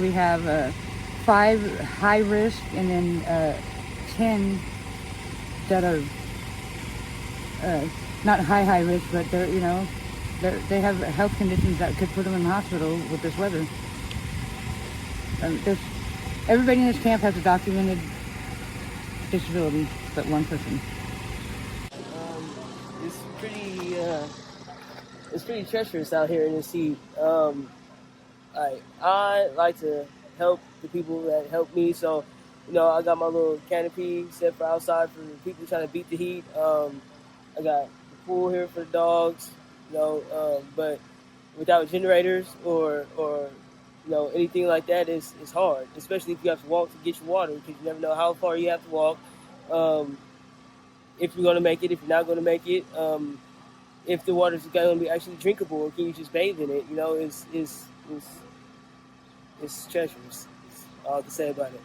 We have 5 high risk and then 10 that are not high risk, but they have health conditions that could put them in the hospital with this weather. Everybody in this camp has a documented disability, but one person. It's pretty treacherous out here in this heat. I like to help the people that help me, so I got my little canopy set for outside for people trying to beat the heat. I got the pool here for the dogs, but without generators or anything like that, it's hard, especially if you have to walk to get your water, because you never know how far you have to walk, if you're going to make it, if you're not going to make it, if the water's going to be actually drinkable, or can you just bathe in it? It's treacherous. That's all I can say about it.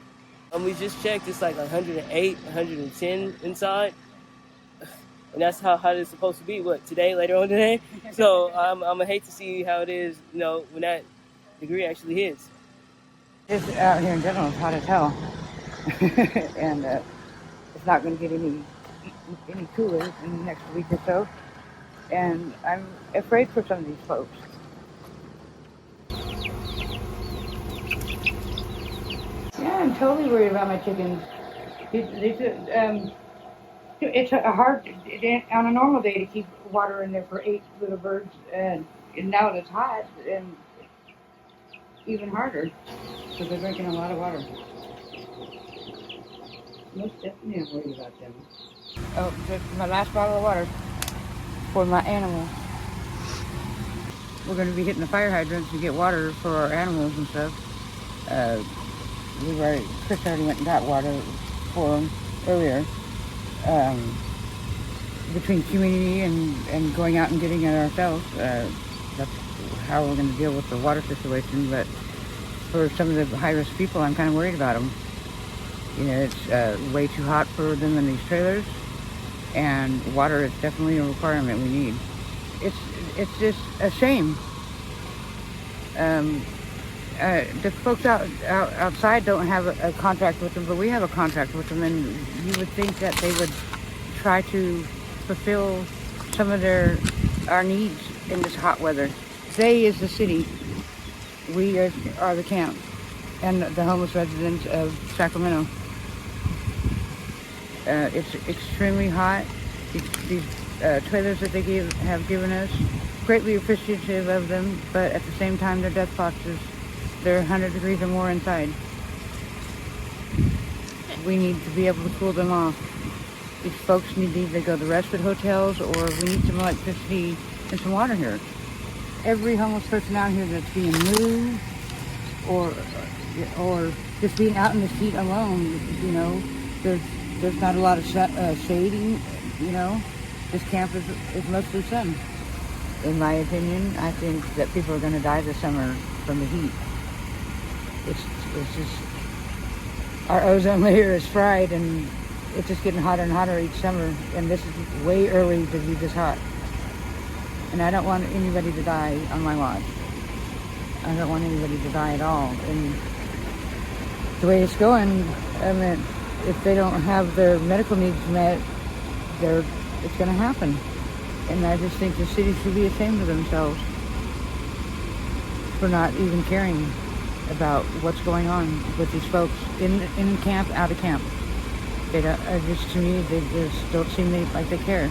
We just checked, it's like 108, 110 inside. And that's how hot it's supposed to be, later on today? So I'm going to hate to see how it is, when that degree actually hits. This out here in general is hot as hell. And it's not going to get any cooler in the next week or so. And I'm afraid for some of these folks. Yeah, I'm totally worried about my chickens. It's hard on a normal day to keep water in there for 8 little birds, and now it's hot and even harder. So they're drinking a lot of water. Most definitely I'm worried about them. Oh, just my last bottle of water for my animals. We're going to be hitting the fire hydrants to get water for our animals and stuff. Chris already went and got water for them earlier. Between community and going out and getting it ourselves, that's how we're going to deal with the water situation. But for some of the high-risk people, I'm kind of worried about them. It's way too hot for them in these trailers, and water is definitely a requirement we need. It's just a shame. The folks outside don't have a contract with them, but we have a contract with them, and you would think that they would try to fulfill some of our needs in this hot weather. They is the city. We are the camp and the homeless residents of Sacramento. It's extremely hot. These trailers that they have given us, greatly appreciative of them, but at the same time, they're death boxes. They're 100 degrees or more inside. We need to be able to cool them off. These folks need to either go to respite hotels, or we need some electricity and some water here. Every homeless person out here that's being moved or just being out in the heat alone, there's not a lot of shading, This camp is mostly sun. In my opinion, I think that people are going to die this summer from the heat. It's just, our ozone layer is fried, and it's just getting hotter and hotter each summer, and this is way early to be this hot. And I don't want anybody to die on my watch. I don't want anybody to die at all. And the way it's going, if they don't have their medical needs met, it's going to happen. And I just think the city should be ashamed of themselves for not even caring about what's going on with these folks in camp, out of camp. They don't, to me, they just don't seem like they care.